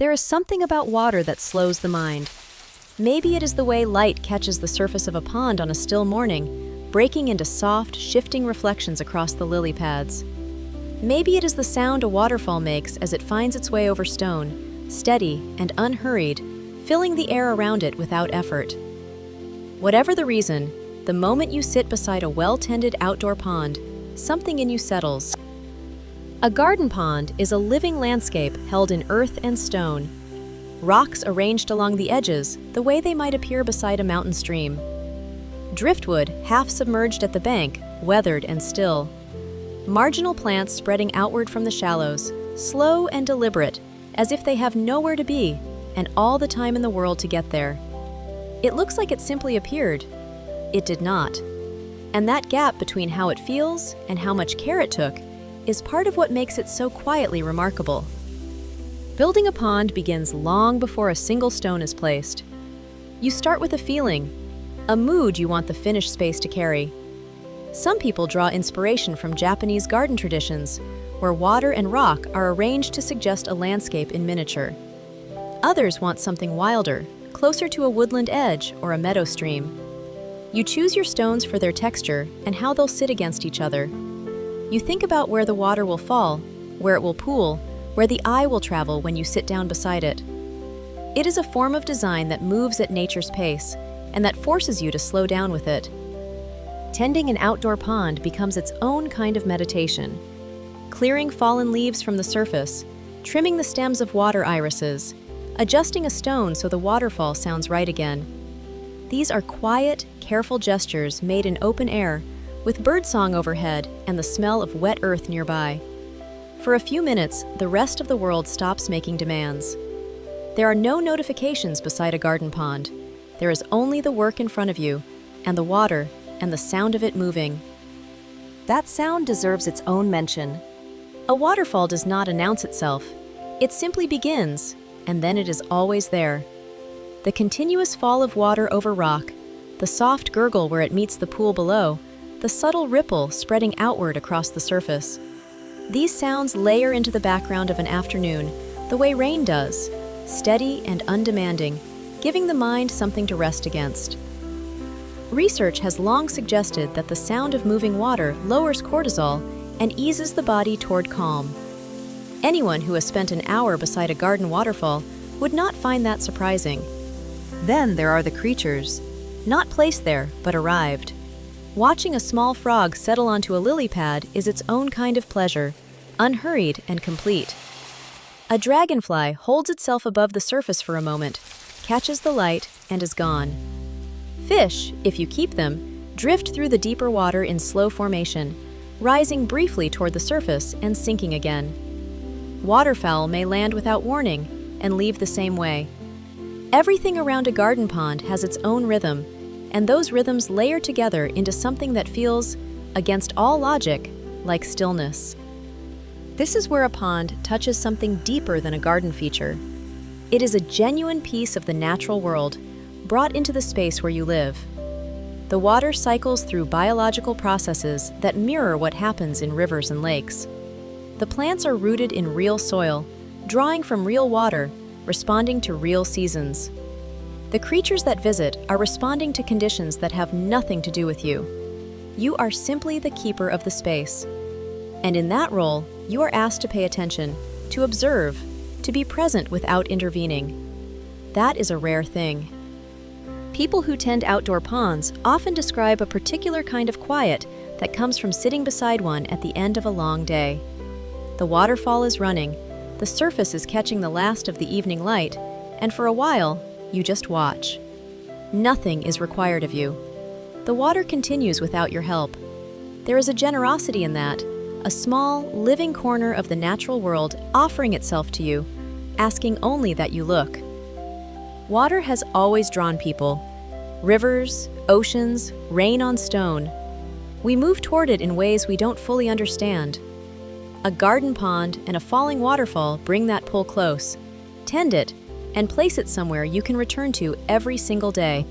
There is something about water that slows the mind. Maybe it is the way light catches the surface of a pond on a still morning, breaking into soft, shifting reflections across the lily pads. Maybe it is the sound a waterfall makes as it finds its way over stone, steady and unhurried, filling the air around it without effort. Whatever the reason, the moment you sit beside a well-tended outdoor pond, something in you settles. A garden pond is a living landscape held in earth and stone. Rocks arranged along the edges, the way they might appear beside a mountain stream. Driftwood, half submerged at the bank, weathered and still. Marginal plants spreading outward from the shallows, slow and deliberate, as if they have nowhere to be, and all the time in the world to get there. It looks like it simply appeared. It did not. And that gap between how it feels and how much care it took is part of what makes it so quietly remarkable. Building a pond begins long before a single stone is placed. You start with a feeling, a mood you want the finished space to carry. Some people draw inspiration from Japanese garden traditions, where water and rock are arranged to suggest a landscape in miniature. Others want something wilder, closer to a woodland edge or a meadow stream. You choose your stones for their texture and how they'll sit against each other. You think about where the water will fall, where it will pool, where the eye will travel when you sit down beside it. It is a form of design that moves at nature's pace and that forces you to slow down with it. Tending an outdoor pond becomes its own kind of meditation. Clearing fallen leaves from the surface, trimming the stems of water irises, adjusting a stone so the waterfall sounds right again. These are quiet, careful gestures made in open air, with birdsong overhead and the smell of wet earth nearby. For a few minutes, the rest of the world stops making demands. There are no notifications beside a garden pond. There is only the work in front of you, and the water, and the sound of it moving. That sound deserves its own mention. A waterfall does not announce itself. It simply begins, and then it is always there. The continuous fall of water over rock, the soft gurgle where it meets the pool below, the subtle ripple spreading outward across the surface. These sounds layer into the background of an afternoon, the way rain does, steady and undemanding, giving the mind something to rest against. Research has long suggested that the sound of moving water lowers cortisol and eases the body toward calm. Anyone who has spent an hour beside a garden waterfall would not find that surprising. Then there are the creatures, not placed there, but arrived. Watching a small frog settle onto a lily pad is its own kind of pleasure, unhurried and complete. A dragonfly holds itself above the surface for a moment, catches the light, and is gone. Fish, if you keep them, drift through the deeper water in slow formation, rising briefly toward the surface and sinking again. Waterfowl may land without warning and leave the same way. Everything around a garden pond has its own rhythm, and those rhythms layer together into something that feels, against all logic, like stillness. This is where a pond touches something deeper than a garden feature. It is a genuine piece of the natural world, brought into the space where you live. The water cycles through biological processes that mirror what happens in rivers and lakes. The plants are rooted in real soil, drawing from real water, responding to real seasons. The creatures that visit are responding to conditions that have nothing to do with you. You are simply the keeper of the space. And in that role, you are asked to pay attention, to observe, to be present without intervening. That is a rare thing. People who tend outdoor ponds often describe a particular kind of quiet that comes from sitting beside one at the end of a long day. The waterfall is running, the surface is catching the last of the evening light, and for a while, you just watch. Nothing is required of you. The water continues without your help. There is a generosity in that, a small, living corner of the natural world offering itself to you, asking only that you look. Water has always drawn people. Rivers, oceans, rain on stone. We move toward it in ways we don't fully understand. A garden pond and a falling waterfall bring that pull close. Tend it, and place it somewhere you can return to every single day.